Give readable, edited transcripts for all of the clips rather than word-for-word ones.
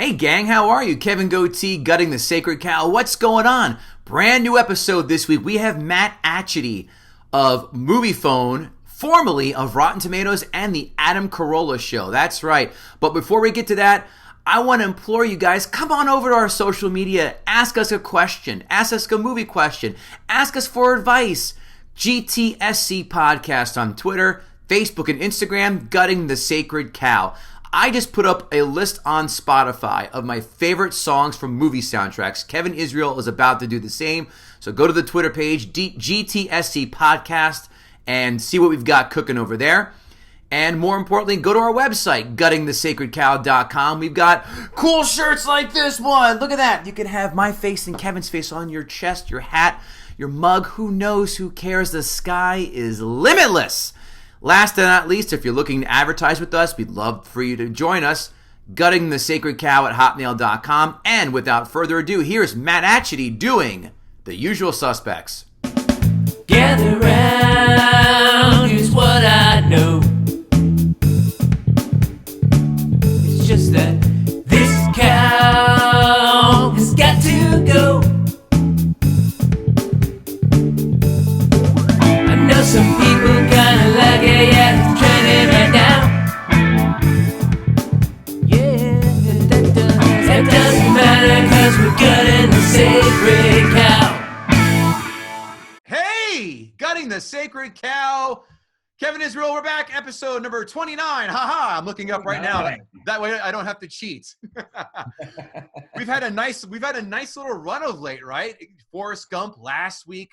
Hey gang, how are you? Kevin Goatee, Gutting the Sacred Cow. What's going on? Brand new episode this week. We have Matt Achity of Moviefone, formerly of Rotten Tomatoes and the Carolla Show. That's right. But before we get to that, I want to implore you guys, come on over to our social media. Ask us a question. Ask us a movie question. Ask us for advice. GTSC Podcast on Twitter, Facebook, and Instagram, Gutting the Sacred Cow. I just put up a list on Spotify of my favorite songs from movie soundtracks. Kevin Israel is about to do the same. So go to the Twitter page, GTSC Podcast, and see what we've got cooking over there. And more importantly, go to our website, guttingthesacredcow.com. We've got cool shirts like this one. Look at that. You can have my face and Kevin's face on your chest, your hat, your mug. Who knows? Who cares? The sky is limitless. Last and not least, if you're looking to advertise with us, we'd love for you to join us. Guttingthesacredcow at hotmail.com. And without further ado, here's Matt Atchity doing The Usual Suspects. Gather round, here's what I know. It's just that this cow has got to go. I know some people kinda like it, yeah, it's trending right now. Yeah, that doesn't matter, cause we're gutting the sacred cow. Hey, Gutting the Sacred Cow. Kevin Israel, we're back. Episode number 29. Haha, I'm looking up right now. That way I don't have to cheat. We've had a nice little run of late, right? Forrest Gump last week.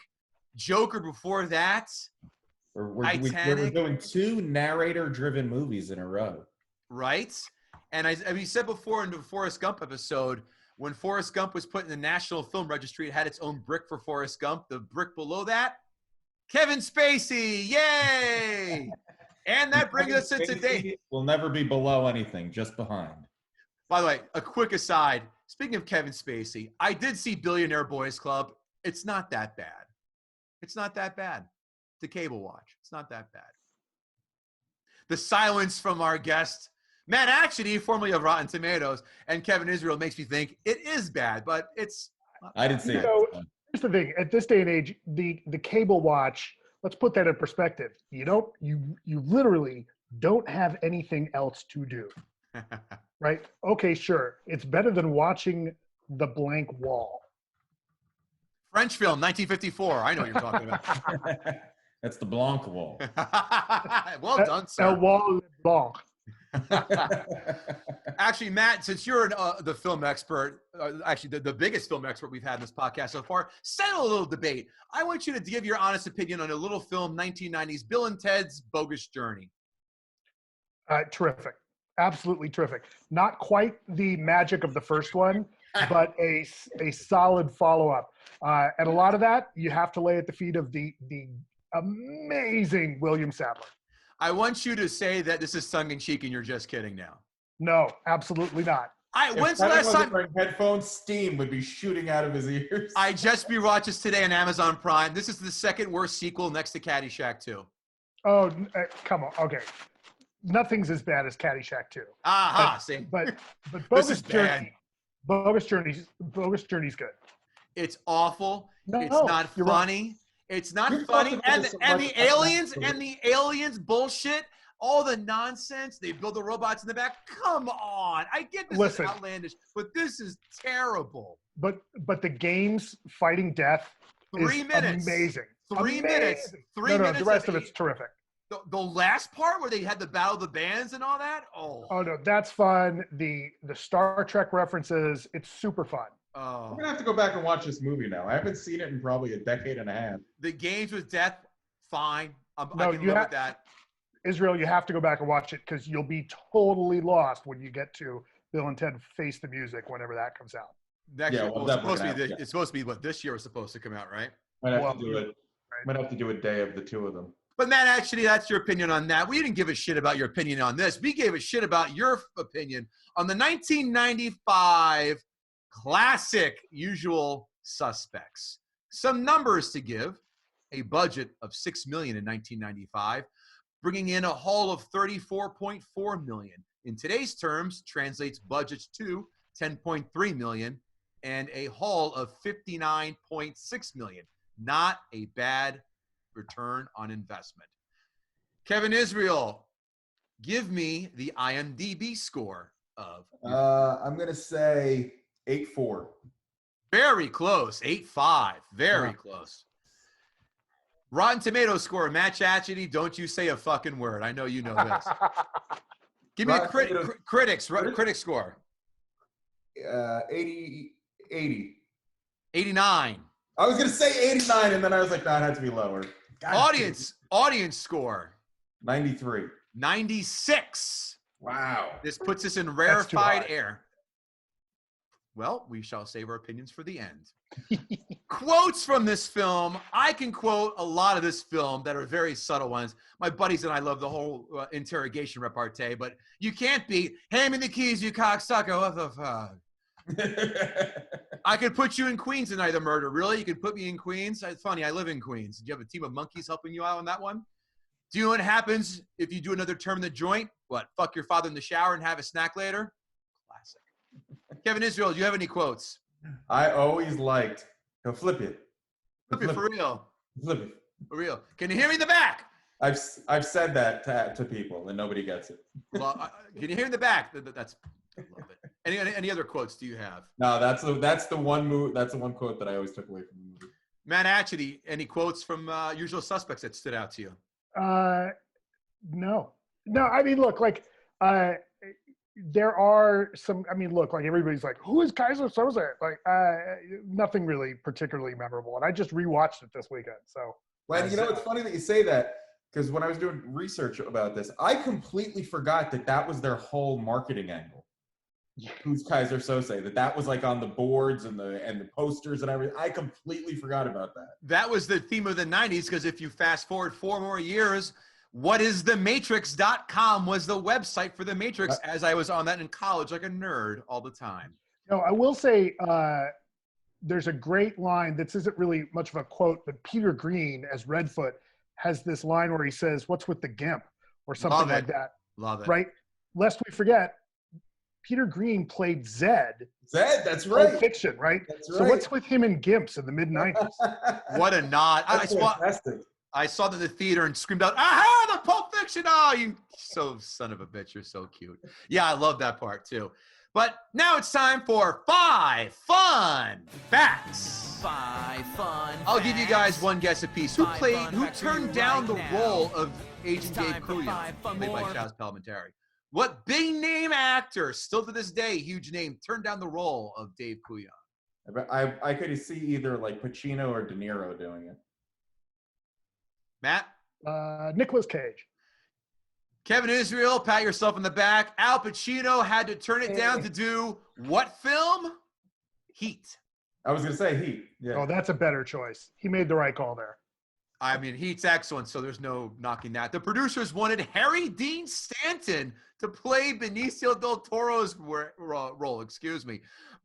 Joker before that. We're doing two narrator-driven movies in a row. Right? And we said before in the Forrest Gump episode, when Forrest Gump was put in the National Film Registry, it had its own brick for Forrest Gump. The brick below that, Kevin Spacey. Yay! And that brings us to today. Will never be below anything, just behind. By the way, a quick aside. Speaking of Kevin Spacey, I did see Billionaire Boys Club. It's not that bad. It's not that bad. The cable watch. It's not that bad. The silence from our guest, Matt Achity, formerly of Rotten Tomatoes, and Kevin Israel makes me think it is bad, but it's not bad. I didn't see it. Here's the thing. At this day and age, the cable watch, let's put that in perspective. You literally don't have anything else to do. Right? Okay, sure. It's better than watching the blank wall. French film, 1954. I know what you're talking about. That's the Blanc wall. Well done, sir. El wall blanc. Actually, Matt, since you're the film expert, actually the biggest film expert we've had in this podcast so far, settle a little debate. I want you to give your honest opinion on a little film, 1990s, Bill and Ted's Bogus Journey. Terrific. Absolutely terrific. Not quite the magic of the first one, but a solid follow-up. And a lot of that, you have to lay at the feet of the amazing William Sadler. I want you to say that this is tongue-in-cheek and you're just kidding now. No, absolutely not. When's the last time? Wearing headphones, steam would be shooting out of his ears. I just rewatched this today on Amazon Prime. This is the second worst sequel next to Caddyshack 2. Oh, come on. Okay. Nothing's as bad as Caddyshack 2. Aha, see. But This Bogus is Journey, bad. Bogus Journey's good. It's awful. No, It's not you're funny. wrong. It's not We've funny. talked about And this the aliens bullshit, all the nonsense. They build the robots in the back. Come on. I get this is outlandish, but this is terrible. But the games fighting death 3 is minutes. Amazing. 3 minutes. Amazing. 3 No, minutes. the rest of it's terrific. The last part where they had the battle of the bands and all that. Oh no, that's fun. The Star Trek references, it's super fun. Oh. I'm going to have to go back and watch this movie now. I haven't seen it in probably a decade and a half. The games with death, fine. I No, can you live have with that. Israel, you have to go back and watch it because you'll be totally lost when you get to Bill and Ted Face the Music whenever that comes out. It's supposed to be what this year was supposed to come out, right? Might have to do it. Might have to do a day of the two of them. But Matt, actually, that's your opinion on that. We didn't give a shit about your opinion on this. We gave a shit about your opinion on the 1995 classic Usual Suspects. Some numbers to give. A budget of $6 million in 1995, bringing in a haul of $34.4 million. In today's terms, translates budgets to $10.3 million, and a haul of $59.6 million. Not a bad return on investment. Kevin Israel, give me the IMDb score of. I'm going to say 8.4. Very close. 8.5. Very close. Rotten Tomatoes score. Matt Achity, don't you say a fucking word. I know you know this. Give me a critic score. 80. 89. I was going to say 89, and then I was like, no, it had to be lower. Audience score. 93. 96. Wow. This puts us in rarefied air. Well, we shall save our opinions for the end. Quotes from this film. I can quote a lot of this film that are very subtle ones. My buddies and I love the whole interrogation repartee, but you can't beat, hand me the keys, you cocksucker. What the fuck? I could put you in Queens tonight, the murder. Really? You could put me in Queens? It's funny, I live in Queens. Did you have a team of monkeys helping you out on that one? Do you know what happens if you do another term in the joint? What, fuck your father in the shower and have a snack later? Classic. Kevin Israel, do you have any quotes? I always liked, flip it. Flip it for real. Flip it. For real. Can you hear me in the back? I've said that to people and nobody gets it. Well, can you hear in the back? That's, I love it. Any other quotes do you have? No, that's the one quote that I always took away from the movie. Matt Achity, any quotes from Usual Suspects that stood out to you? No. I mean, look, like, there are some, I mean, look, like everybody's like, who is Kaiser Soze? Like, nothing really particularly memorable. And I just rewatched it this weekend. So, well, you know, it's funny that you say that because when I was doing research about this, I completely forgot that was their whole marketing angle. Who's Kaiser Soze? That was like on the boards and the posters and everything. I completely forgot about that. That was the theme of the 90s because if you fast forward 4 more years, whatisthematrix.com was the website for The Matrix as I was on that in college like a nerd all the time. No, I will say there's a great line. This isn't really much of a quote, but Peter Green as Redfoot has this line where he says, "What's with the gimp?" or something like that. Love it. Right? Lest we forget, Peter Green played Zed. Zed, that's right. Pulp Fiction, right? That's So right. what's with him and gimps in the mid-90s? What a nod. I saw them in the theater and screamed out, aha, the Pulp Fiction. Oh, you so son of a bitch. You're so cute. Yeah, I love that part too. But now it's time for 5 fun facts. 5 fun I'll give you guys one guess apiece. Who facts for turned you down right the now. role of Agent It's Dave time for Coulion, 5 fun played by more. Chaz Palminteri? What big name actor, still to this day, huge name, turned down the role of Dave Coulion? I could see either like Pacino or De Niro doing it. Matt? Nicolas Cage. Kevin Israel, pat yourself on the back. Al Pacino had to turn it down to do what film? Heat. I was going to say Heat. Yeah. Oh, that's a better choice. He made the right call there. I mean, Heat's excellent, so there's no knocking that. The producers wanted Harry Dean Stanton to play Benicio del Toro's role,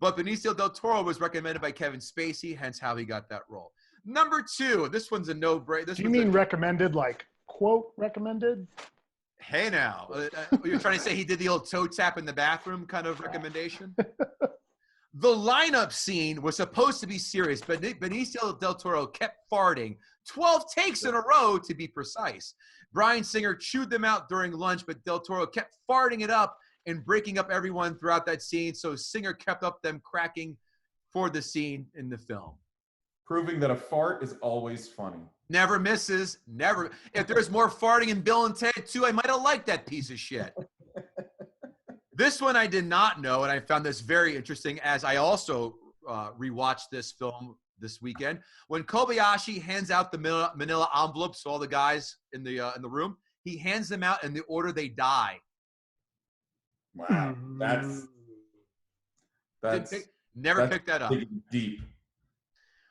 But Benicio del Toro was recommended by Kevin Spacey, hence how he got that role. Number 2, this one's a no-brainer. Do you mean recommended, like, quote, recommended? Hey now, you're trying to say he did the old toe tap in the bathroom kind of recommendation? The lineup scene was supposed to be serious, but Benicio del Toro kept farting 12 takes in a row, to be precise. Bryan Singer chewed them out during lunch, but del Toro kept farting it up and breaking up everyone throughout that scene, so Singer kept up them cracking for the scene in the film. Proving that a fart is always funny. Never misses, never. If there's more farting in Bill and Ted 2, I might have liked that piece of shit. This one I did not know, and I found this very interesting as I also rewatched this film this weekend. When Kobayashi hands out the manila envelopes to all the guys in the room, he hands them out in the order they die. Wow, that's never picked that up. Deep.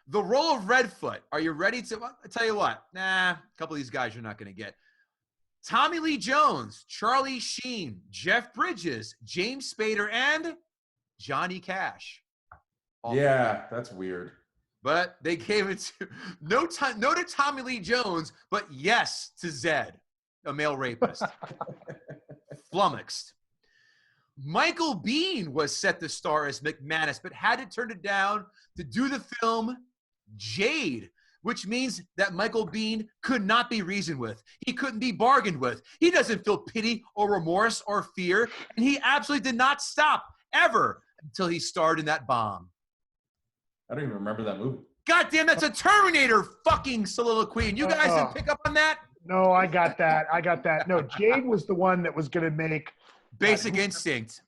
The role of Redfoot. Are you ready to? I'll tell you what. A couple of these guys you're not going to get. Tommy Lee Jones, Charlie Sheen, Jeff Bridges, James Spader, and Johnny Cash. That's weird. But they gave it to no to Tommy Lee Jones, but yes to Zed, a male rapist. Flummoxed. Michael Biehn was set to star as McManus, but had to turn it down to do the film Jade, which means that Michael Biehn could not be reasoned with. He couldn't be bargained with. He doesn't feel pity or remorse or fear, and he absolutely did not stop ever until he starred in that bomb. I don't even remember that movie. God damn, that's a Terminator fucking soliloquy. And you guys didn't pick up on that? No, I got that. No, Jade was the one that was going to make Basic Instinct.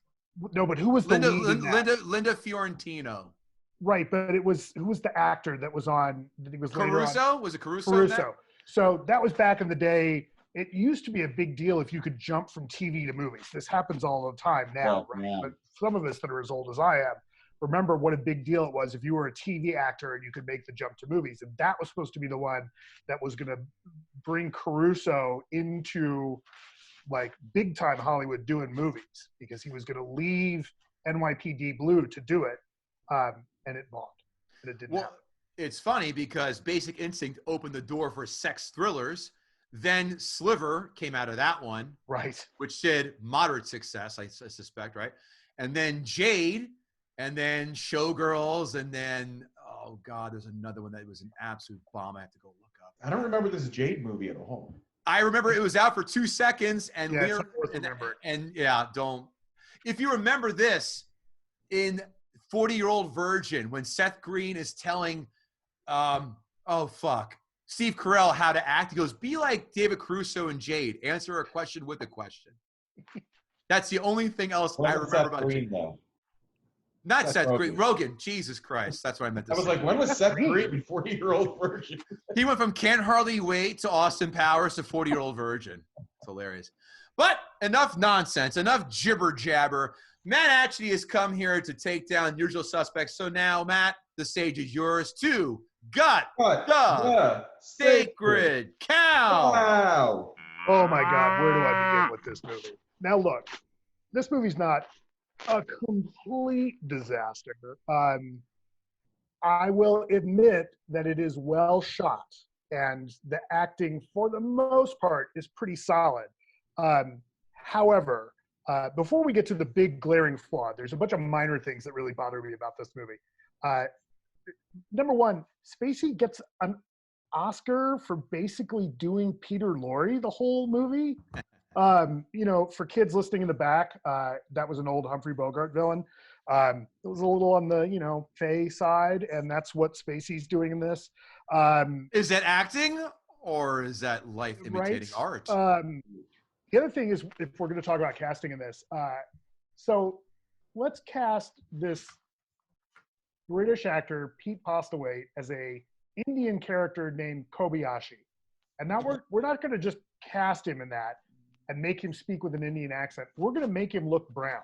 No, but who was the lead in that? Linda Fiorentino. Right, but who was the actor that was on? That he was Caruso? Was it Caruso? Caruso. So that was back in the day. It used to be a big deal if you could jump from TV to movies. This happens all the time now, right? Yeah. But some of us that are as old as I am remember what a big deal it was if you were a TV actor and you could make the jump to movies. And that was supposed to be the one that was going to bring Caruso into like big time Hollywood doing movies, because he was going to leave NYPD Blue to do it. And it bombed. And it didn't happen. It's funny because Basic Instinct opened the door for sex thrillers. Then Sliver came out of that one. Right. Which did moderate success, I suspect, right? And then Jade, and then Showgirls, and then, oh God, there's another one that was an absolute bomb. I have to go look up. I don't remember this Jade movie at all. I remember it was out for 2 seconds, and don't. If you remember this, in 40-Year-Old Virgin, when Seth Green is telling, Steve Carell how to act, he goes, "Be like David Caruso and Jade. Answer a question with a question." That's the only thing else I remember about Green, Jade. though. Not Seth Green. Rogen. Jesus Christ. That's what I meant to say. I was like, when was Seth Green in 40-Year-Old Virgin? He went from Can't Hardly Wait to Austin Powers to 40-Year-Old Virgin. It's hilarious. But enough nonsense, enough jibber jabber. Matt Achity has come here to take down Usual Suspects. So now, Matt, the stage is yours to gut the sacred cow. Wow. Oh my God, where do I begin with this movie? Now look, this movie's not a complete disaster. I will admit that it is well shot, and the acting, for the most part, is pretty solid. However, before we get to the big glaring flaw, there's a bunch of minor things that really bother me about this movie. Number one, Spacey gets an Oscar for basically doing Peter Lorre the whole movie. For kids listening in the back, that was an old Humphrey Bogart villain. It was a little on the, fey side, and that's what Spacey's doing in this. Is that acting, or is that life imitating art? The other thing is, if we're going to talk about casting in this, so let's cast this British actor, Pete Postlewaite, as a Indian character named Kobayashi. And now we're not going to just cast him in that and make him speak with an Indian accent. We're going to make him look brown.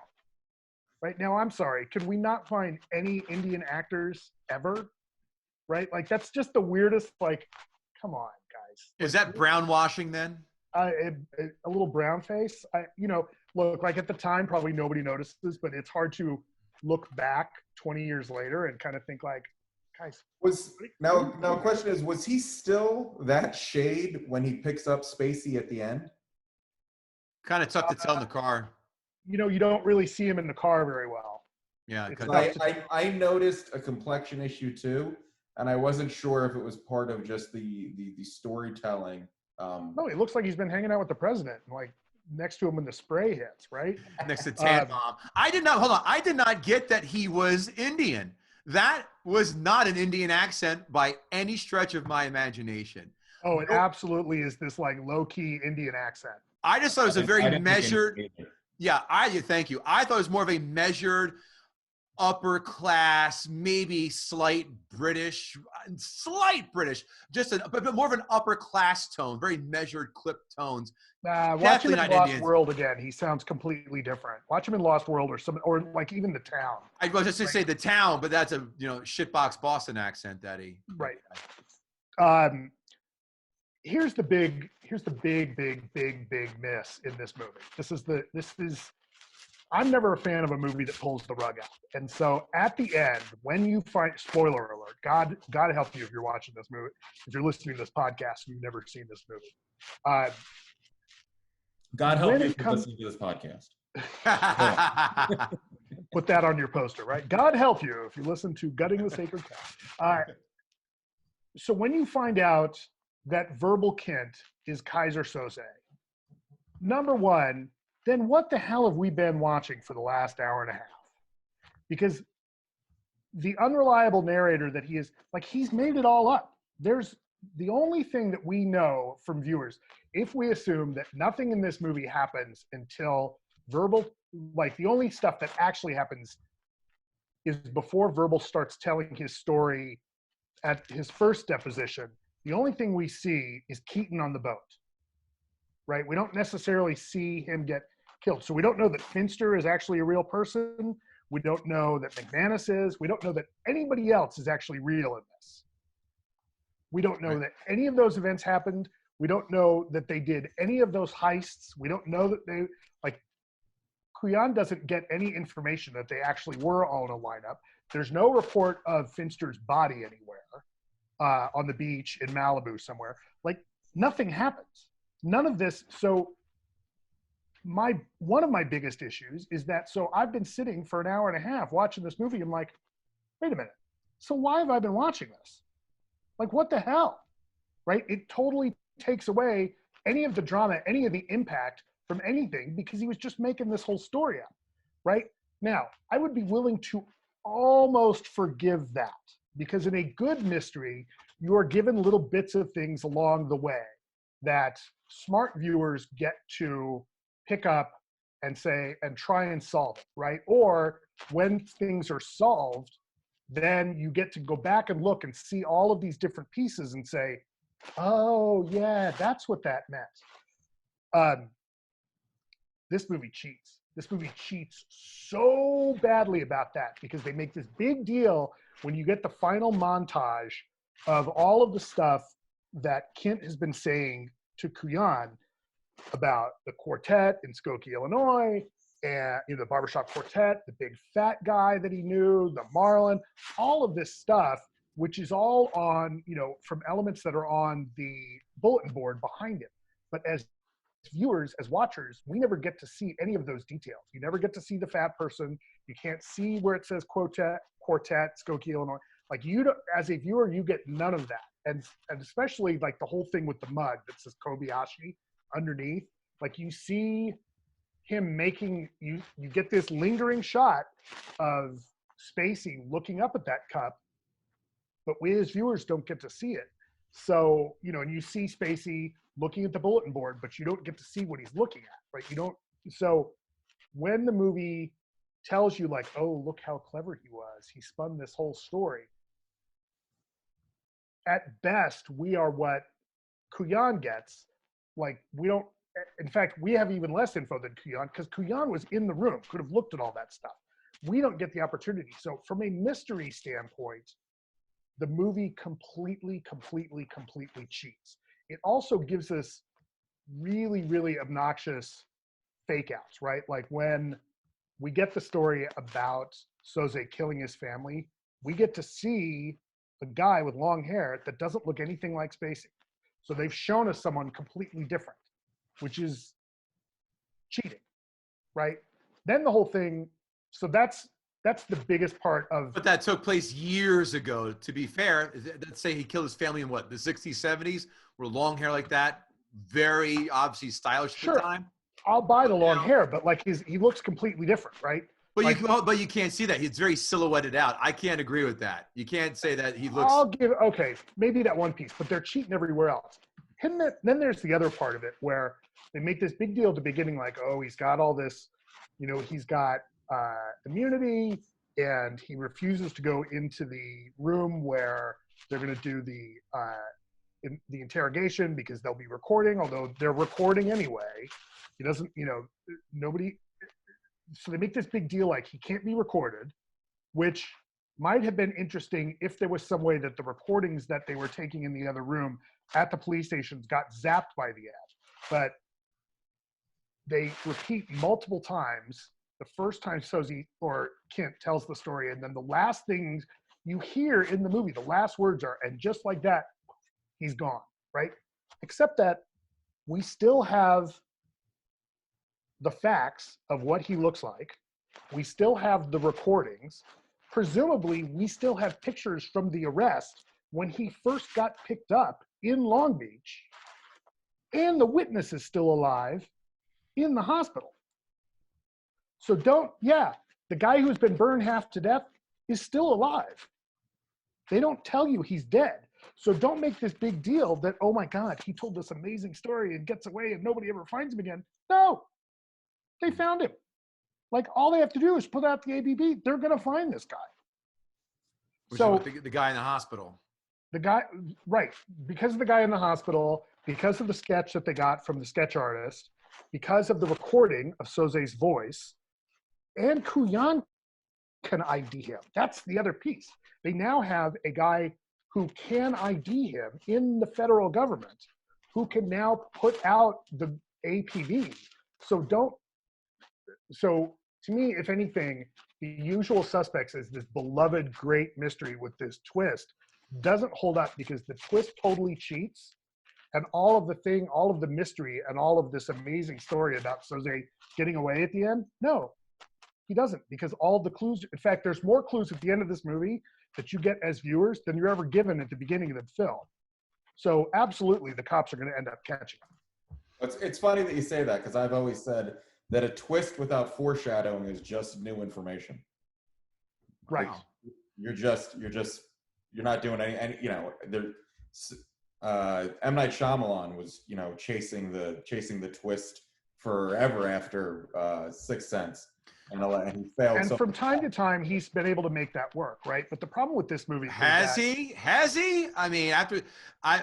Right now, I'm sorry, can we not find any Indian actors ever? Right? Like, that's just the weirdest, come on, guys. Is that brown washing then? A little brown face. Look, at the time, probably nobody notices, but it's hard to look back 20 years later and kind of think guys. Now question is, was he still that shade when he picks up Spacey at the end? Kind of tough to tell in the car. You don't really see him in the car very well. Yeah. I noticed a complexion issue too, and I wasn't sure if it was part of just the storytelling. No, he looks like he's been hanging out with the president, next to him when the spray hits, right? Next to Tannenbaum. I did not get that he was Indian. That was not an Indian accent by any stretch of my imagination. Oh, it absolutely is this low-key Indian accent. I just thought it was a very measured. Yeah, thank you. I thought it was more of a measured, upper class, maybe slight British, just but more of an upper class tone, very measured, clipped tones. Watch him in Lost World again. He sounds completely different. Watch him in Lost World or even The Town. I was just going to say The Town, but that's a shitbox Boston accent that he. Right. Here's the big miss in this movie. I'm never a fan of a movie that pulls the rug out. And so at the end, when you find, spoiler alert, God help you if you're watching this movie, if you're listening to this podcast and you've never seen this movie. God help you if you're listening to this podcast. Put that on your poster, right? God help you if you listen to Gutting the Sacred Cow. So when you find out that Verbal Kint is Kaiser Soze, number one, then what the hell have we been watching for the last hour and a half? Because the unreliable narrator that he is, like, he's made it all up. There's the only thing that we know from viewers, if we assume that nothing in this movie happens until Verbal, like the only stuff that actually happens is before Verbal starts telling his story at his first deposition, the only thing we see is Keaton on the boat, right? We don't necessarily see him get killed. So we don't know that Finster is actually a real person. We don't know that McManus is. We don't know that anybody else is actually real in this. We don't know that any of those events happened. We don't know that they did any of those heists. We don't know that they, like, Kuyan doesn't get any information that they actually were all in a lineup. There's no report of Finster's body anywhere on the beach in Malibu somewhere. Like, nothing happens. None of this. So one of my biggest issues is that, so I've been sitting for an hour and a half watching this movie. I'm like, wait a minute. So why have I been watching this? Like, what the hell, right? It totally takes away any of the drama, any of the impact from anything, because he was just making this whole story up, right? Now, I would be willing to almost forgive that, because in a good mystery, you are given little bits of things along the way that smart viewers get to pick up and say, and try and solve it, right? Or when things are solved, then you get to go back and look and see all of these different pieces and say, oh yeah, that's what that meant. This movie cheats. This movie cheats so badly about that, because they make this big deal when you get the final montage of all of the stuff that Kint has been saying to Kuyan about the quartet in Skokie, Illinois, and the barbershop quartet, the big fat guy that he knew, the Marlin, all of this stuff, which is all on, from elements that are on the bulletin board behind it. But as viewers, as watchers, we never get to see any of those details. You never get to see the fat person. You can't see where it says quartet, Skokie, Illinois. Like, you don't, as a viewer, you get none of that. And especially like the whole thing with the mug that says Kobayashi underneath, like, you see him making, you get this lingering shot of Spacey looking up at that cup, but we as viewers don't get to see it. So, and you see Spacey looking at the bulletin board, but you don't get to see what he's looking at, right? You don't. So when the movie tells you, like, oh, look how clever he was, he spun this whole story, at best, we are what Kuyan gets. Like, we don't, in fact, we have even less info than Kuyan, because Kuyan was in the room, could have looked at all that stuff. We don't get the opportunity. So from a mystery standpoint, the movie completely cheats. It also gives us really, really obnoxious fake outs, right? Like, when we get the story about Soze killing his family, we get to see a guy with long hair that doesn't look anything like Spacey. So they've shown us someone completely different, which is cheating, right? Then the whole thing, so that's the biggest part of. But that took place years ago. To be fair, let's say he killed his family in what, the 60s, 70s, where long hair like that, very obviously stylish at the time. I'll buy the long hair, but like he looks completely different, right? But like, you can't see that. He's very silhouetted out. I can't agree with that. You can't say that he looks. Okay, maybe that one piece, but they're cheating everywhere else. And then there's the other part of it where they make this big deal at the beginning, like, oh, he's got all this, he's got immunity, and he refuses to go into the room where they're going to do the interrogation because they'll be recording, although they're recording anyway. He doesn't, nobody. So they make this big deal, like, he can't be recorded, which might have been interesting if there was some way that the recordings that they were taking in the other room at the police stations got zapped by the ad. But they repeat multiple times. The first time Soze or Kint tells the story, and then the last things you hear in the movie, the last words are, and just like that, he's gone, right? Except that we still have the facts of what he looks like. We still have the recordings. Presumably, we still have pictures from the arrest when he first got picked up in Long Beach. And the witness is still alive in the hospital. So the guy who's been burned half to death is still alive. They don't tell you he's dead. So don't make this big deal that, oh my God, he told this amazing story and gets away and nobody ever finds him again. No, they found him. Like, all they have to do is put out the ABB. They're going to find this guy. Which is the guy in the hospital. The guy, right, because of the guy in the hospital, because of the sketch that they got from the sketch artist, because of the recording of Soze's voice, and Kuyan can ID him. That's the other piece. They now have a guy who can ID him in the federal government, who can now put out the APB. So to me, if anything, The Usual Suspects is this beloved great mystery with this twist doesn't hold up because the twist totally cheats, and all of the mystery and all of this amazing story about Soze getting away at the end, no, he doesn't, because all of the clues, in fact, there's more clues at the end of this movie that you get as viewers than you're ever given at the beginning of the film. So absolutely, the cops are going to end up catching him. It's funny that you say that, because I've always said that a twist without foreshadowing is just new information. Right. Like, you're not doing any M. Night Shyamalan was, chasing the twist forever after Sixth Sense. And he failed. And from time to time, he's been able to make that work, right? But the problem with this movie Has he? I mean,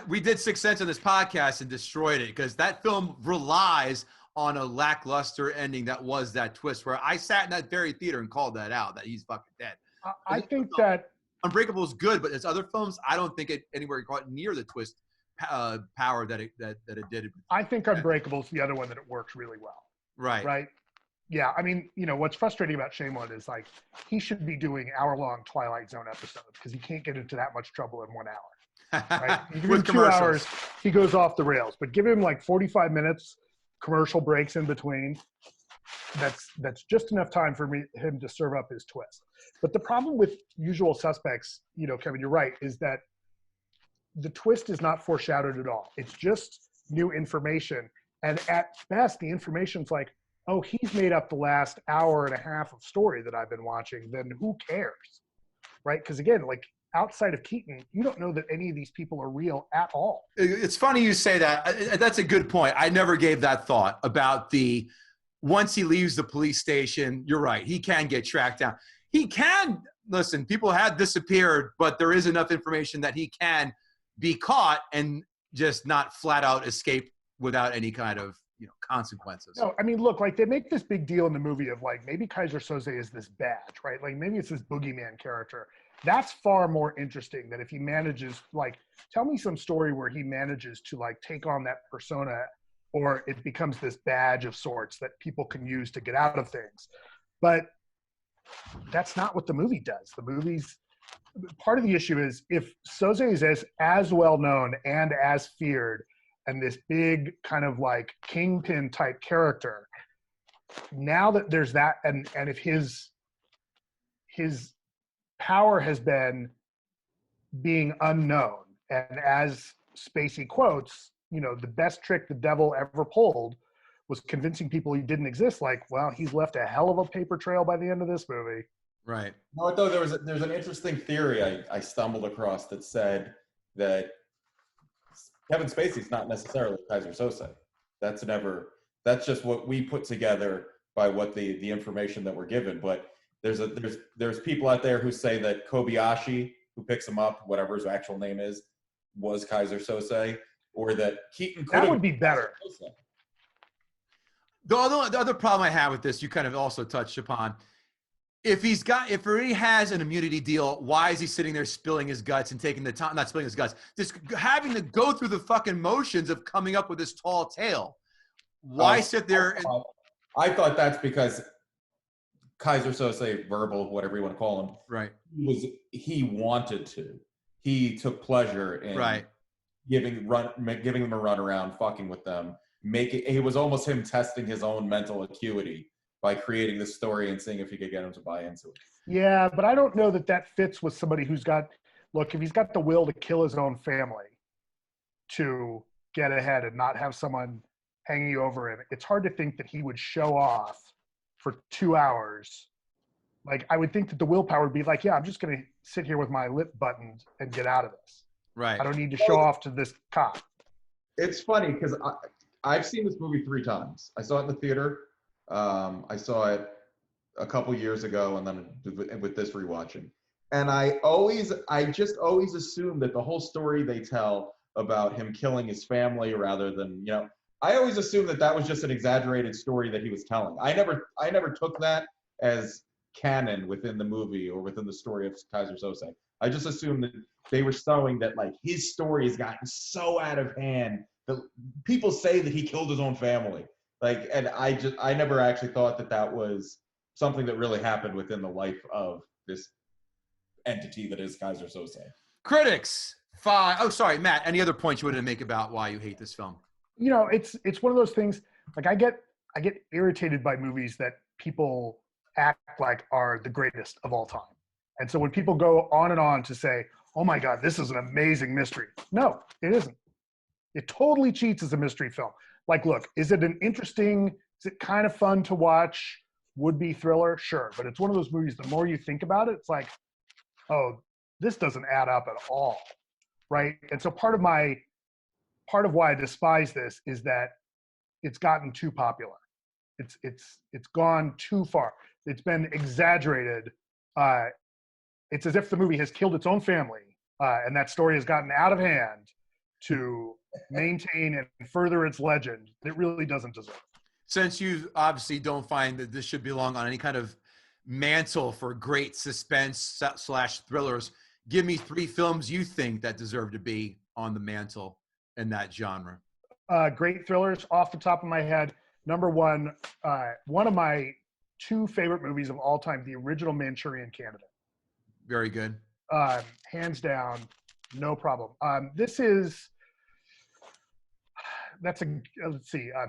we did Sixth Sense on this podcast and destroyed it because that film relies on a lackluster ending that was that twist, where I sat in that very theater and called that out, that he's fucking dead. I think that Unbreakable is good, but as other films, I don't think it anywhere quite near the twist power that it did. I think Unbreakable is the other one that it works really well. Right. Right. Yeah. I mean, what's frustrating about Shyamalan is, like, he should be doing hour-long Twilight Zone episodes because he can't get into that much trouble in 1 hour. Right? You give him 2 hours, he goes off the rails. But give him like 45 minutes, commercial breaks in between. That's just enough time for him to serve up his twist. But the problem with Usual Suspects, Kevin, you're right, is that the twist is not foreshadowed at all. It's just new information. And at best, the information's like, oh, he's made up the last hour and a half of story that I've been watching, then who cares, right? Because again, like, outside of Keaton, you don't know that any of these people are real at all. It's funny you say that. That's a good point. I never gave that thought about once he leaves the police station, you're right, he can get tracked down. He can, listen, people have disappeared, but there is enough information that he can be caught and just not flat out escape without any kind of consequences. No, I mean, look, like, they make this big deal in the movie of, like, maybe Kaiser Soze is this badge, right? Like, maybe it's this boogeyman character. That's far more interesting than if he manages, like, tell me some story where he manages to, like, take on that persona, or it becomes this badge of sorts that people can use to get out of things. But that's not what the movie does. The movie's part of the issue is, if Soze is as well known and as feared and this big kind of like kingpin type character, now that there's that, and if his power has been being unknown, and as Spacey quotes, the best trick the devil ever pulled was convincing people he didn't exist. Like, well, he's left a hell of a paper trail by the end of this movie. Right. No, though there's an interesting theory I stumbled across that said that Kevin Spacey's not necessarily Kaiser Soze. That's just what we put together by what the information that we're given. But there's people out there who say that Kobayashi, who picks him up, whatever his actual name is, was Kaiser Soze, or that Keaton could. That would be better. The other problem I have with this, you kind of also touched upon, if he already has an immunity deal, why is he sitting there spilling his guts and taking the time, not spilling his guts, just having to go through the fucking motions of coming up with this tall tale? Why sit there? I thought that's because Kaiser Soze, verbal, whatever you want to call him, right? He wanted to. He took pleasure in right. giving them a run around, fucking with them, it was almost him testing his own mental acuity by creating this story and seeing if he could get him to buy into it. Yeah, but I don't know that fits with somebody who's got, look, if he's got the will to kill his own family to get ahead and not have someone hanging you over him, it's hard to think that he would show off for 2 hours. Like, I would think that the willpower would be like, yeah, I'm just going to sit here with my lip buttoned and get out of this. Right. I don't need to show off to this cop. It's funny because I've seen this movie 3 times. I saw it in the theater. I saw it a couple years ago, and then with this rewatching. And I just always assume that the whole story they tell about him killing his family, rather than, I always assumed that was just an exaggerated story that he was telling. I never took that as canon within the movie or within the story of Kaiser Sose. I just assumed that they were showing that, like, his story has gotten so out of hand that people say that he killed his own family. Like, and I never actually thought that was something that really happened within the life of this entity that is Kaiser Sose. Critics 5. Oh, sorry, Matt. Any other points you wanted to make about why you hate this film? It's one of those things. Like, I get irritated by movies that people act like are the greatest of all time. And so when people go on and on to say, oh my God, this is an amazing mystery. No, it isn't. It totally cheats as a mystery film. Like, look, is it kind of fun to watch would-be thriller? Sure. But it's one of those movies, the more you think about it, it's like, oh, this doesn't add up at all. Right. And so part of why I despise this is that it's gotten too popular. It's gone too far. It's been exaggerated. It's as if the movie has killed its own family, and that story has gotten out of hand to maintain and further its legend. It really doesn't deserve. Since you obviously don't find that this should belong on any kind of mantle for great suspense / thrillers, give me 3 films you think that deserve to be on the mantle in that genre. Great thrillers off the top of my head. Number 1, one of my 2 favorite movies of all time, the original Manchurian Candidate. Very good. Hands down, no problem.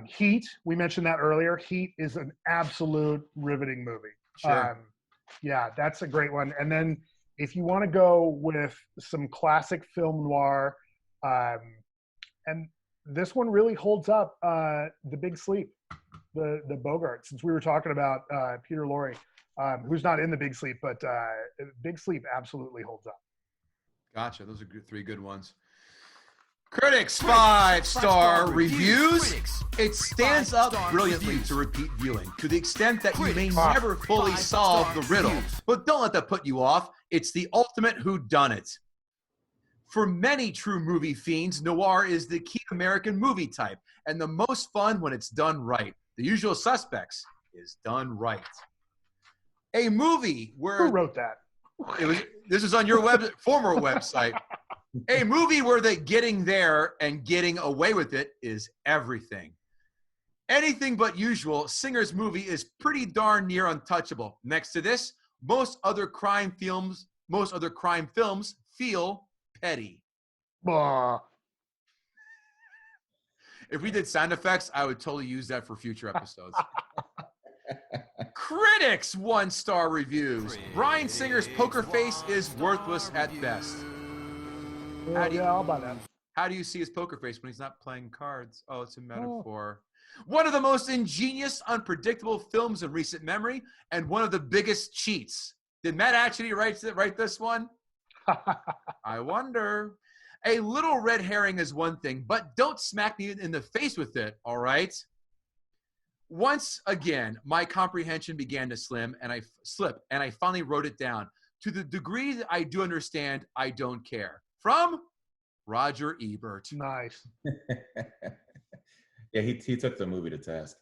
Heat. We mentioned that earlier. Heat is an absolute riveting movie. Sure. Yeah, that's a great one. And then if you want to go with some classic film noir, and this one really holds up, The Big Sleep, the Bogart, since we were talking about Peter Lorre, who's not in The Big Sleep, but Big Sleep absolutely holds up. Gotcha. Those are 3 good ones. Critics 5-star reviews. It stands up brilliantly to repeat viewing, to the extent that you may never fully solve the riddle. But don't let that put you off. It's the ultimate whodunit. For many true movie fiends, noir is the key American movie type, and the most fun when it's done right. The Usual Suspects is done right. A movie where... Who wrote that? This is on your former website. A movie where the getting there and getting away with it is everything. Anything But Usual, Singer's movie is pretty darn near untouchable. Next to this, most other crime films feel petty. Bah. If we did sound effects, I would totally use that for future episodes. Critics 1-star reviews. Bryan Singer's poker face is worthless at best. I'll buy that. How do you see his poker face when he's not playing cards? Oh, it's a metaphor. One of the most ingenious, unpredictable films in recent memory, and one of the biggest cheats. Did Matt Achity write this one? I wonder. A little red herring is one thing, but don't smack me in the face with it, all right? Once again, my comprehension began to slip, and I finally wrote it down. To the degree that I do understand, I don't care. From Roger Ebert. Nice. Yeah, he took the movie to task.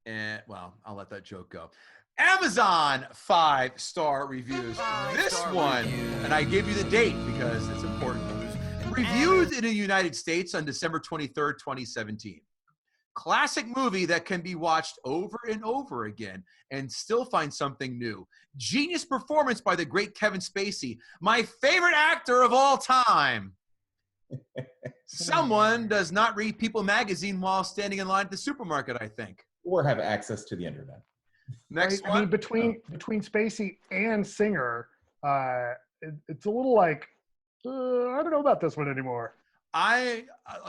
And, well, I'll let that joke go. Amazon 5-star reviews. This one, and I gave you the date because it's important. Reviewed in the United States on December 23rd, 2017. Classic movie that can be watched over and over again and still find something new. Genius performance by the great Kevin Spacey, my favorite actor of all time. Someone does not read People magazine while standing in line at the supermarket, I think. Or have access to the internet. Next I one. mean, between Spacey and Singer, it's a little like I don't know about this one anymore.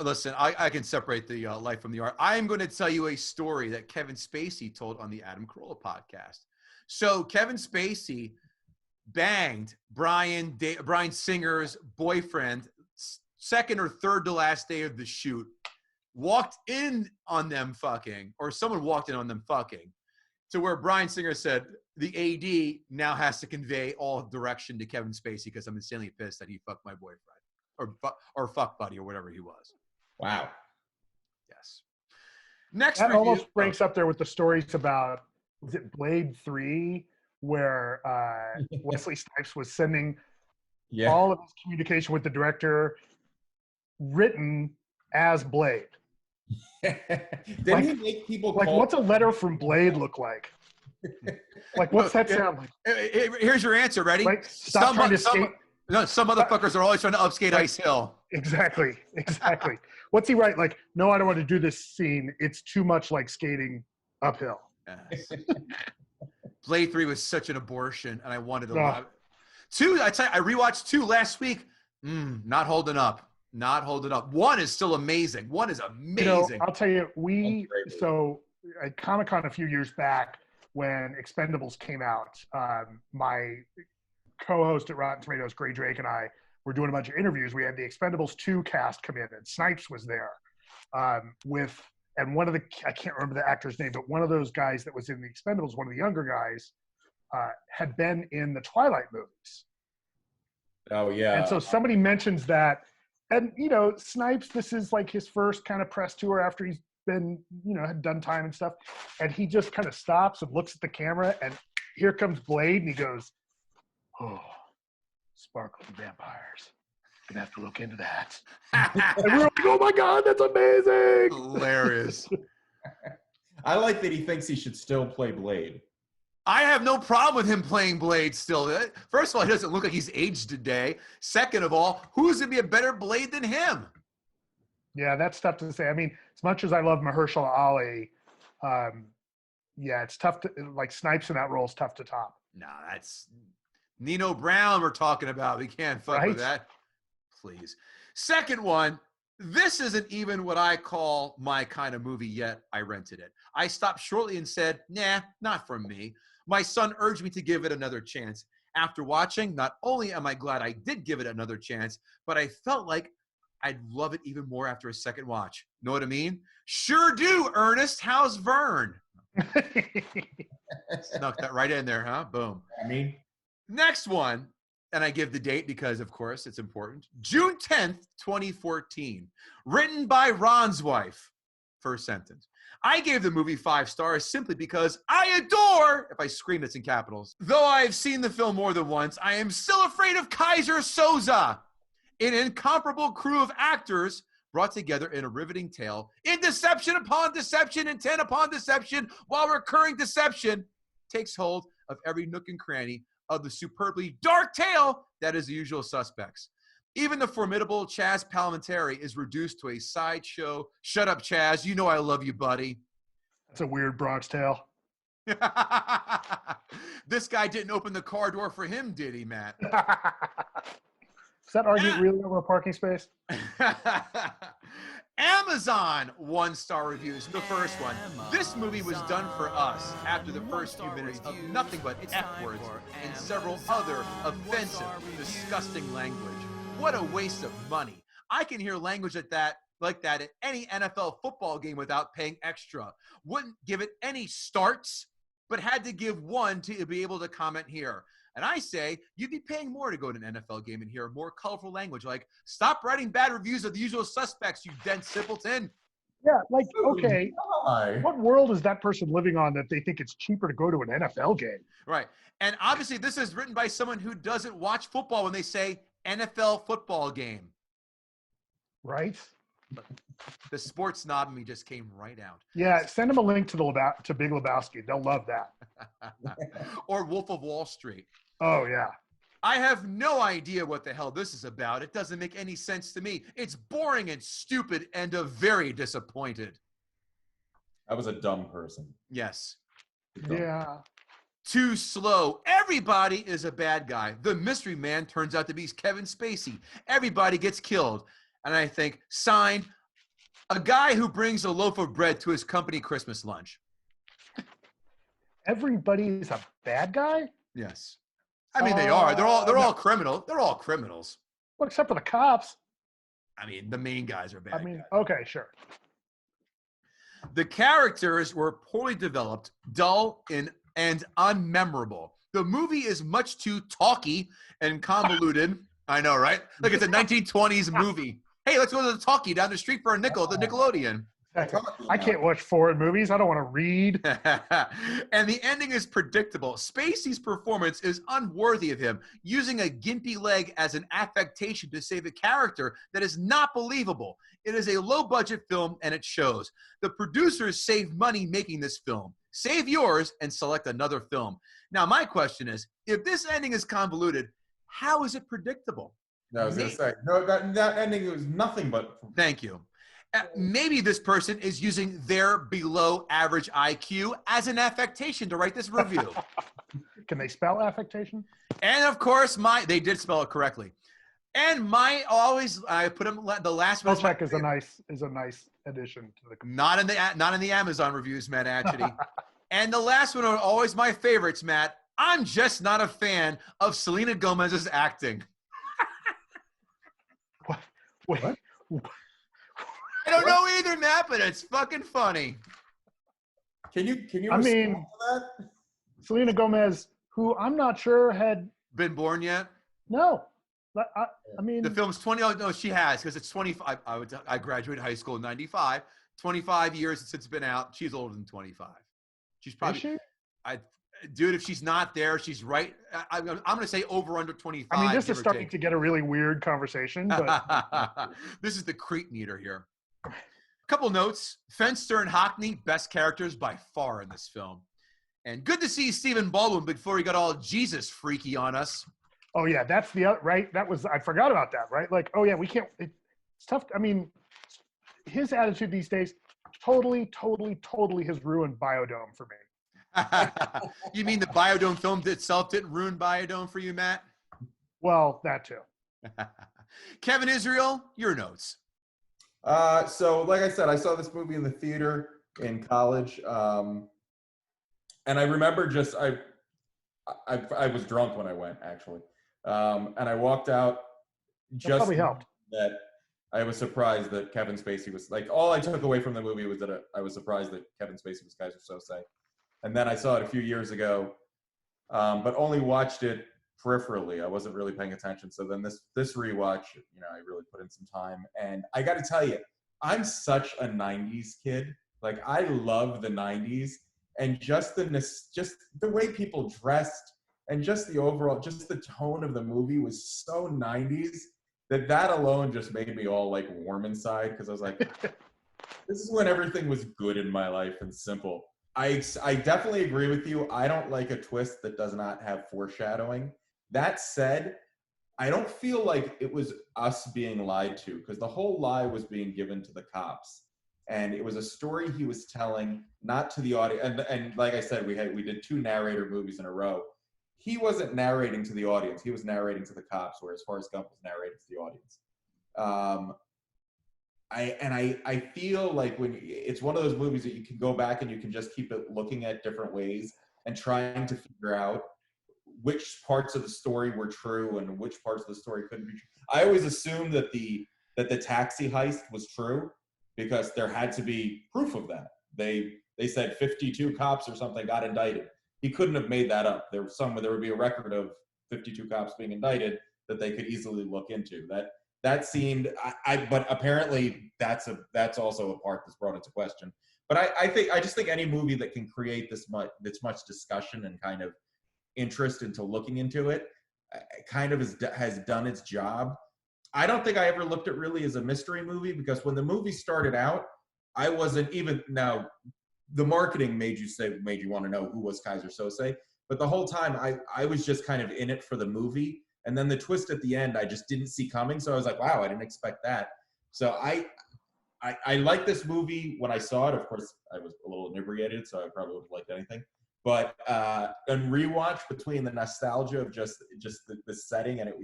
Listen, I can separate the life from the art. I am going to tell you a story that Kevin Spacey told on the Adam Carolla podcast. So Kevin Spacey banged Brian Singer's boyfriend second or third to last day of the shoot, walked in on them fucking, or someone walked in on them fucking, to where Brian Singer said the AD now has to convey all direction to Kevin Spacey because I'm insanely pissed that he fucked my boyfriend or fuck buddy or whatever he was. Wow. Yes. Next That review, almost ranks up there with the stories about, was it Blade 3, where Wesley Snipes was sending all of his communication with the director written as Blade. Didn't he make people like, what's a letter from Blade look like? Like, what's that sound like? Here's your answer. Ready? Like, stop trying to skate. No, some motherfuckers are always trying to upskate Ice Hill. Exactly. What's he write? Like, no, I don't want to do this scene. It's too much like skating uphill. Yes. Blade 3 was such an abortion, and I wanted to love it. 2, I rewatched 2 last week. Not holding up. Not holding up. 1 is still amazing. 1 is amazing. I'll tell you, so at Comic-Con a few years back when Expendables came out, my co-host at Rotten Tomatoes, Gray Drake, and I were doing a bunch of interviews. We had the Expendables 2 cast come in, and Snipes was there and one of the, I can't remember the actor's name, but one of those guys that was in the Expendables, one of the younger guys, had been in the Twilight movies. Oh, yeah. And so somebody mentions that, and, Snipes, this is like his first kind of press tour after he's been, had done time and stuff. And he just kind of stops and looks at the camera, and here comes Blade, and he goes, "Oh, sparkling vampires. Gonna have to look into that." And we're like, "Oh my God, that's amazing." Hilarious. I like that he thinks he should still play Blade. I have no problem with him playing Blade still. First of all, he doesn't look like he's aged today. Second of all, who's going to be a better Blade than him? Yeah, that's tough to say. I mean, as much as I love Mahershala Ali, it's tough to, like, Snipes in that role is tough to top. No, that's Nino Brown we're talking about. We can't fuck with that. Please. Second one, this isn't even what I call my kind of movie yet. I rented it. I stopped shortly and said, nah, not for me. My son urged me to give it another chance. After watching, not only am I glad I did give it another chance, but I felt like I'd love it even more after a second watch. Know what I mean? Sure do, Ernest. How's Vern? Snuck that right in there, huh? Boom. Next one, and I give the date because, of course, it's important. June 10th, 2014. Written by Ron's wife. First sentence. I gave the movie 5 stars simply because I adore, if I scream it's in capitals, though I've seen the film more than once, I am still afraid of Kaiser Soze. An incomparable crew of actors brought together in a riveting tale, in deception upon deception, intent upon deception, while recurring deception takes hold of every nook and cranny of the superbly dark tale that is The Usual Suspects. Even the formidable Chaz Palminteri is reduced to a sideshow. Shut up, Chaz. You know I love you, buddy. That's a weird Bronx tale. This guy didn't open the car door for him, did he, Matt? Is that argument really over a parking space? Amazon 1-star reviews. The first one. This movie was done for us after the first few minutes of nothing but F-words and several other offensive, disgusting language. What a waste of money. I can hear language like that at any NFL football game without paying extra. Wouldn't give it any starts, but had to give one to be able to comment here. And I say, you'd be paying more to go to an NFL game and hear more colorful language like, stop writing bad reviews of The Usual Suspects, you dense simpleton. Yeah, like, okay, what world is that person living on that they think it's cheaper to go to an NFL game? Right. And obviously this is written by someone who doesn't watch football when they say NFL football game. Right? The sports snob in me just came right out. Yeah, send them a link to Big Lebowski. They'll love that. Or Wolf of Wall Street. Oh, yeah. I have no idea what the hell this is about. It doesn't make any sense to me. It's boring and stupid and very disappointed. I was a dumb person. Yes. Yeah. Too slow. Everybody is a bad guy. The mystery man turns out to be Kevin Spacey. Everybody gets killed. And I think, signed, a guy who brings a loaf of bread to his company Christmas lunch. Everybody's a bad guy? Yes. I mean, they are. They're all criminal. They're all criminals. Well, except for the cops. I mean, the main guys are bad guys. Okay, sure. The characters were poorly developed, dull, and unmemorable. The movie is much too talky and convoluted. I know, right? Like it's a 1920s movie. Hey, let's go to the talkie down the street for a nickel at the Nickelodeon. I can't watch foreign movies. I don't want to read. And the ending is predictable. Spacey's performance is unworthy of him, using a gimpy leg as an affectation to save a character that is not believable. It is a low-budget film, and it shows. The producers saved money making this film. Save yours and select another film. Now, my question is, if this ending is convoluted, how is it predictable? No, I was going to say, no, that ending was nothing but... Thank you. Maybe this person is using their below average IQ as an affectation to write this review. Can they spell affectation? And of course, they did spell it correctly. And I put them the last one. Spell check is a nice addition to the. Not in the Amazon reviews, Matt Achity. And the last one are always my favorites, Matt. I'm just not a fan of Selena Gomez's acting. What? I don't know either, Matt, but it's fucking funny. Can you I respond mean, to that? Selena Gomez, who I'm not sure had Been born yet? no. I mean, The film's 20. Oh, no, she has, because it's 25. I graduated high school in 95. 25 years since it's been out. She's older than 25. She's probably. is she? Dude, if she's not there, she's right. I'm going to say over under 25. I mean, this is starting to get a really weird conversation. But This is the creep meter here. Couple notes. Fenster and Hockney, best characters by far in this film. And good to see Stephen Baldwin before he got all Jesus freaky on us. oh yeah, that's the other right. I forgot about that. Right? Like, oh yeah, we can't. It's tough. I mean, his attitude these days totally has ruined Biodome for me. You mean the Biodome film itself didn't ruin Biodome for you, Matt? Well, that too. Kevin Israel, your notes. So, like I said, I saw this movie in the theater in college, and I remember just I was drunk when I went, actually, and I walked out. That probably helped. That I was surprised that Kevin Spacey was like. All I took away from the movie was that I was surprised that Kevin Spacey was Kaiser Sose. And then I saw it a few years ago, but only watched it peripherally. I wasn't really paying attention. So then this rewatch, I really put in some time. And I got to tell you, I'm such a 90s kid. Like, I love the 90s. And just the way people dressed and just the overall, just the tone of the movie was so 90s that alone just made me all, like, warm inside. Because I was like, this is when everything was good in my life and simple. I definitely agree with you. I don't like a twist that does not have foreshadowing. That said, I don't feel like it was us being lied to, because the whole lie was being given to the cops. And it was a story he was telling, not to the audience. And like I said, we did 2 narrator movies in a row. He wasn't narrating to the audience. He was narrating to the cops, whereas Forrest Gump was narrating to the audience. I feel like it's one of those movies that you can go back and you can just keep it looking at different ways and trying to figure out which parts of the story were true and which parts of the story couldn't be true. I always assumed that the taxi heist was true because there had to be proof of that. They said 52 cops or something got indicted. He couldn't have made that up. There would be a record of 52 cops being indicted that they could easily look into. That seemed, but apparently that's also a part that's brought into question. But I just think any movie that can create this much discussion and kind of interest into looking into it kind of has done its job. I don't think I ever looked at really as a mystery movie, because when the movie started out, I wasn't even, now the marketing made you want to know who was Kaiser Sose, but the whole time I was just kind of in it for the movie. And then the twist at the end, I just didn't see coming. So I was like, wow, I didn't expect that. So I like this movie when I saw it. Of course, I was a little inebriated, so I probably would have liked anything. But on rewatch, between the nostalgia of just the setting, and it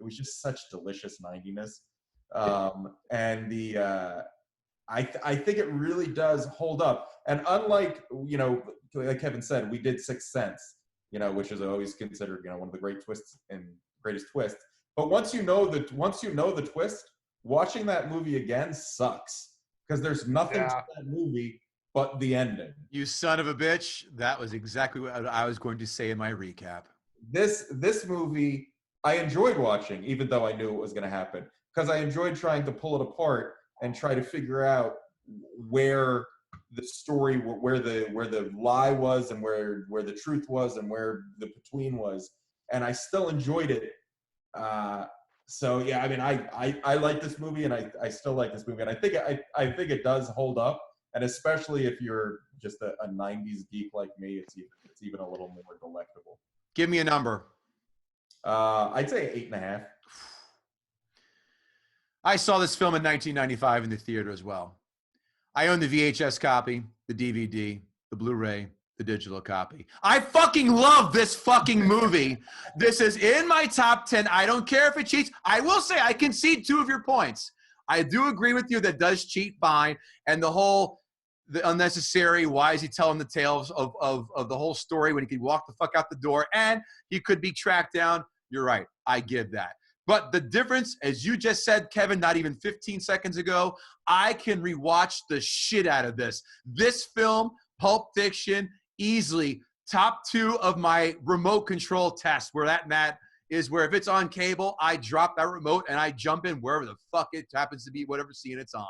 was just such delicious 90ness. And I think it really does hold up. And unlike, like Kevin said, we did Sixth Sense, which is always considered, one of the great twists and greatest twists. But once you know the twist, watching that movie again sucks because there's nothing to that movie but the ending. You son of a bitch. That was exactly what I was going to say in my recap. This movie, I enjoyed watching, even though I knew it was going to happen, because I enjoyed trying to pull it apart and try to figure out where the story, where the lie was, and where the truth was, and where the between was, and I still enjoyed it. So yeah, I mean, I like this movie, and I still like this movie, and I think it does hold up, and especially if you're just a 90s geek like me, it's even a little more delectable. Give me a number. I'd say 8.5. I saw this film in 1995 in the theater as well. I own the VHS copy, the DVD, the Blu-ray, the digital copy. I fucking love this fucking movie. This is in my top 10. I don't care if it cheats. I will say I concede 2 of your points. I do agree with you that does cheat fine, and the unnecessary, why is he telling the tales of the whole story when he could walk the fuck out the door and he could be tracked down? You're right. I give that. But the difference, as you just said, Kevin, not even 15 seconds ago, I can rewatch the shit out of this. This film, Pulp Fiction, easily top 2 of my remote control test, where that is where if it's on cable, I drop that remote and I jump in wherever the fuck it happens to be, whatever scene it's on.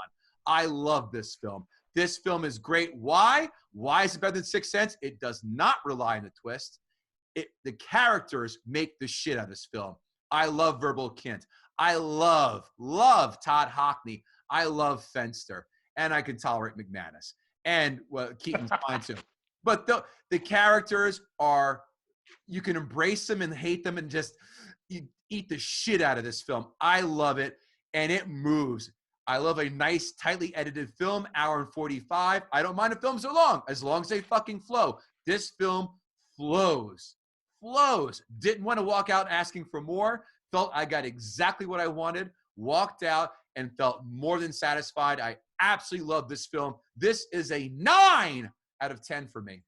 I love this film. This film is great. Why? Why is it better than Sixth Sense? It does not rely on the twist. The characters make the shit out of this film. I love Verbal Kint. I love Todd Hockney. I love Fenster. And I can tolerate McManus. And Keaton's fine too. But the characters are, you can embrace them and hate them and just you eat the shit out of this film. I love it. And it moves. I love a nice, tightly edited film, hour and 45. I don't mind if films are long, as long as they fucking flow. This film flows. Didn't want to walk out asking for more. Felt I got exactly what I wanted. Walked out and felt more than satisfied. I absolutely love this film. This is a 9 out of 10 for me.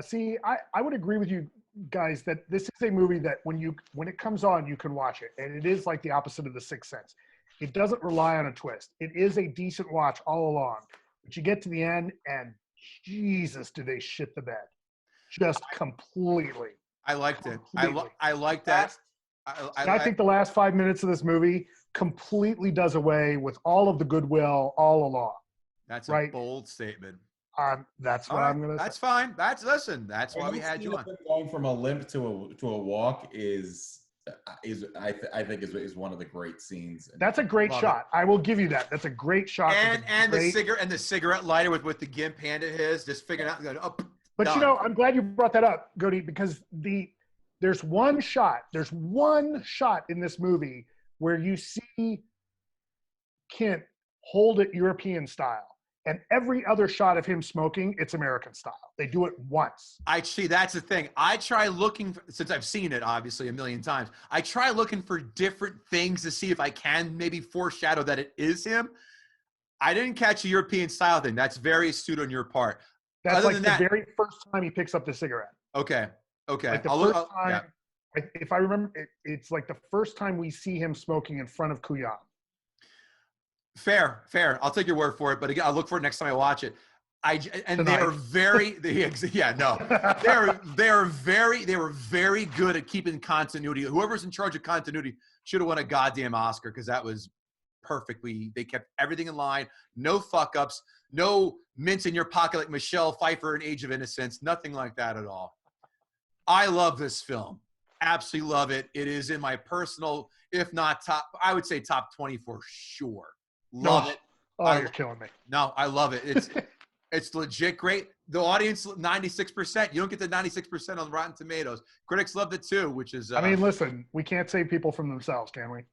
See, I would agree with you guys that this is a movie that when it comes on, you can watch it. And it is like the opposite of The Sixth Sense. It doesn't rely on a twist. It is a decent watch all along. But you get to the end and Jesus, do they shit the bed. Just completely. I liked it. I like that. I think the last 5 minutes of this movie completely does away with all of the goodwill all along. That's a bold statement. That's what I'm going to say. That's fine. That's why we had you on. Going from a limp to a walk is one of the great scenes. That's a great shot. I will give you that. That's a great shot. And the cigarette lighter with the gimp hand of his, just figuring out. But done. I'm glad you brought that up, Cody, because there's one shot in this movie where you see Kint hold it European style. And every other shot of him smoking, it's American style. They do it once. That's the thing. I try looking, since I've seen it obviously a million times, I try looking for different things to see if I can maybe foreshadow that it is him. I didn't catch a European style thing. That's very astute on your part. That's like the very first time he picks up the cigarette. Okay. Like the first time, if I remember, it's like the first time we see him smoking in front of Kuyan. Fair. I'll take your word for it, but again, I'll look for it next time I watch it. They are very, they were very good at keeping continuity. Whoever's in charge of continuity should have won a goddamn Oscar because that was perfectly. They kept everything in line. No fuck ups. No mints in your pocket like Michelle Pfeiffer in Age of Innocence. Nothing like that at all. I love this film. Absolutely love it. It is in my personal, if not top, I would say top 20 for sure. Love it. Oh, you're killing me. No, I love it. It's legit great. The audience 96%. You don't get the 96% on Rotten Tomatoes. Critics loved it too, which is. I mean, listen, we can't save people from themselves, can we?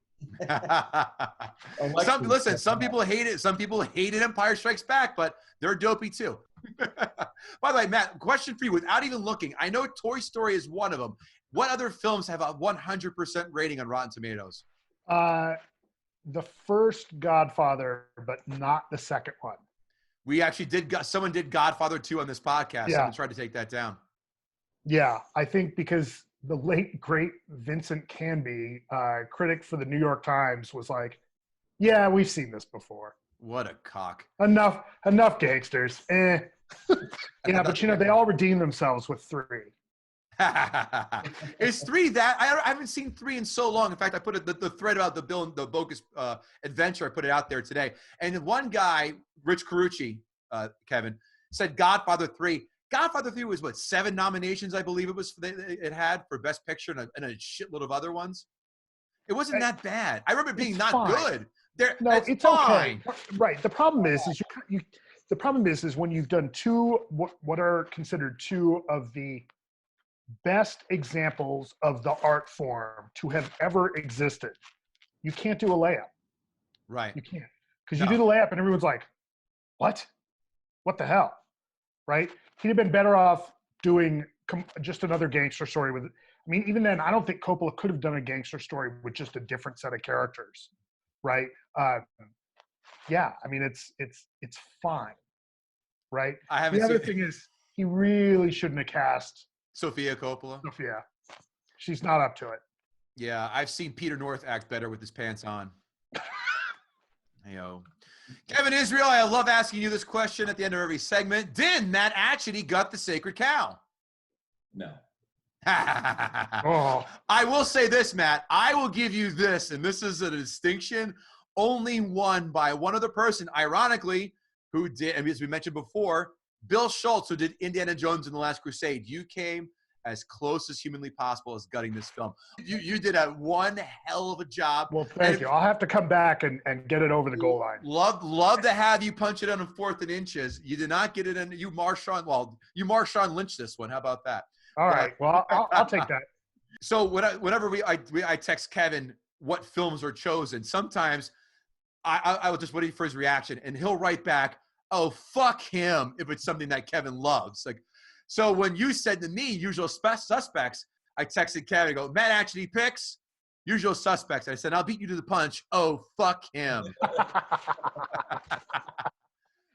Some people hate it. Some people hated Empire Strikes Back, but they're dopey too. By the way, Matt, question for you without even looking. I know Toy Story is one of them. What other films have a 100% rating on Rotten Tomatoes? The first Godfather, but not the second one. We actually someone did Godfather 2 on this podcast. Yeah. Someone tried to take that down. Yeah, I think because the late, great Vincent Canby, critic for the New York Times, was like, yeah, we've seen this before. What a cock. Enough gangsters. Yeah, but they all redeem themselves with 3. Is 3 that? I haven't seen 3 in so long. In fact, I put the thread about the bogus adventure. I put it out there today. And one guy, Rich Carucci, Kevin, said Godfather 3. Godfather 3 was 7 nominations, I believe it had for Best Picture and a shitload of other ones. It wasn't that bad. I remember it being not good. It's fine. Okay. Right. The problem is when you've done what are considered 2 of the best examples of the art form to have ever existed, you can't do a layup. Right. You can't. Because you do the layup and everyone's like, what? What the hell? Right? He'd have been better off doing just another gangster story with, I mean, even then, I don't think Coppola could have done a gangster story with just a different set of characters. Right? Yeah, I mean, it's fine. Right? The other thing is, he really shouldn't have cast Sofia Coppola. Sophia. She's not up to it. Yeah, I've seen Peter North act better with his pants on. Heyo. Kevin Israel, I love asking you this question at the end of every segment. Did Matt Achity gut the sacred cow? No. Oh. I will say this, Matt. I will give you this, and this is a distinction only won by one other person, ironically, who did, and as we mentioned before, Bill Schultz, who did Indiana Jones and the Last Crusade. You came as close as humanly possible as gutting this film. You did one hell of a job. Well, thank you. I'll have to come back and get it over the goal line. Love to have you punch it on a 4th and inches. You did not get it in. You Marshawn Lynch this one. How about that? All right. Well, I'll take that. So whenever I text Kevin what films are chosen, sometimes I will just wait for his reaction, and he'll write back, "Oh, fuck him," if it's something that Kevin loves. Like, so when you said to me, Usual Suspects, I texted Kevin, I go, Matt Achity picks Usual Suspects. I said, I'll beat you to the punch. Oh, fuck him.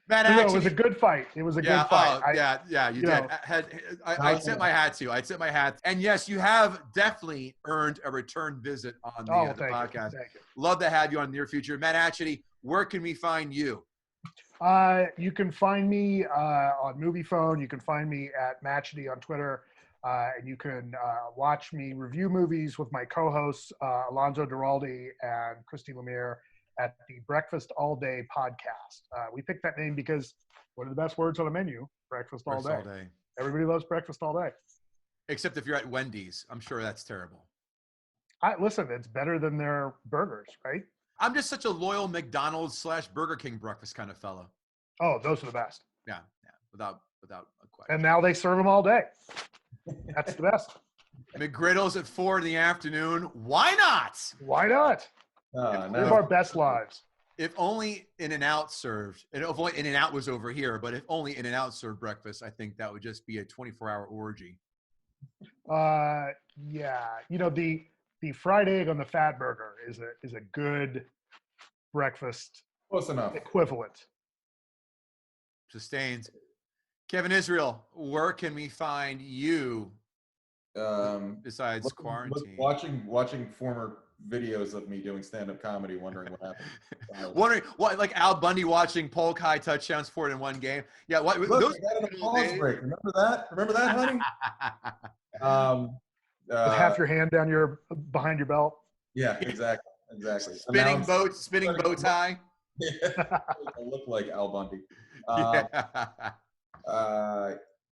Matt Achity. It was a good fight. It was a good fight. You did. I tip my hat to you. I tip my hat. And yes, you have definitely earned a return visit on the podcast. Thank you. Love to have you on in the near future. Matt Achity, where can we find you? You can find me on Moviefone. You can find me at Matchity on Twitter. And you can watch me review movies with my co-hosts, Alonzo Duralde and Christy Lemire, at the Breakfast All Day podcast. We picked that name because what are the best words on a menu? Breakfast all day. Everybody loves breakfast all day. Except if you're at Wendy's. I'm sure that's terrible. Listen, it's better than their burgers, right? I'm just such a loyal McDonald's / Burger King breakfast kind of fellow. Oh, those are the best. Yeah, without a question. And now they serve them all day. That's the best. McGriddles at 4 in the afternoon. Why not? Why not? Live our best lives. If only In-N-Out served, and if only In-N-Out was over here, but if only In-N-Out served breakfast, I think that would just be a 24-hour orgy. Yeah. The fried egg on the fat burger is a good breakfast Close enough. equivalent. Sustained. Kevin Israel, where can we find you besides quarantine? Watching former videos of me doing stand-up comedy, wondering what happened. Wondering what, like Al Bundy watching Polk High touchdowns for it in one game. Yeah, what? Look, those I got a pause break. Remember that? Remember that, honey? With half your hand behind your belt. Yeah, exactly. Spinning bow tie. I look like Al Bundy. Yeah.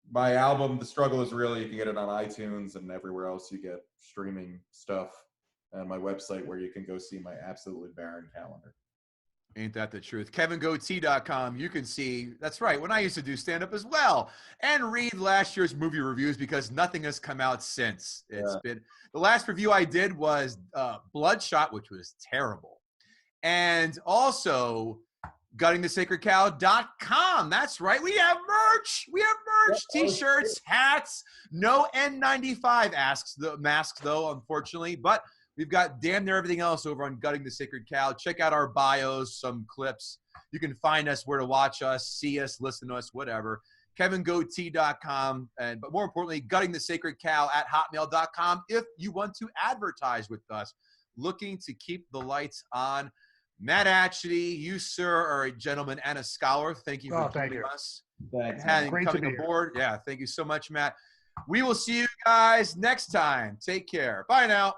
My album, The Struggle Is Real, you can get it on iTunes and everywhere else you get streaming stuff. And my website where you can go see my absolutely barren calendar. Ain't that the truth? KevinGoatee.com. You can see, that's right, when I used to do stand-up as well, and read last year's movie reviews because nothing has come out since. It's been, the last review I did was Bloodshot, which was terrible. And also guttingthesacredcow.com. That's right. We have merch. We have merch, t-shirts, hats, no N95 masks though, unfortunately, but we've got damn near everything else over on Gutting the Sacred Cow. Check out our bios, some clips. You can find us where to watch us, see us, listen to us, whatever. KevinGoatee.com. But more importantly, guttingthesacredcow@hotmail.com if you want to advertise with us. Looking to keep the lights on. Matt Achity, you, sir, are a gentleman and a scholar. Thank you for joining us. Thanks. And Great coming to be here. aboard. Yeah, thank you so much, Matt. We will see you guys next time. Take care. Bye now.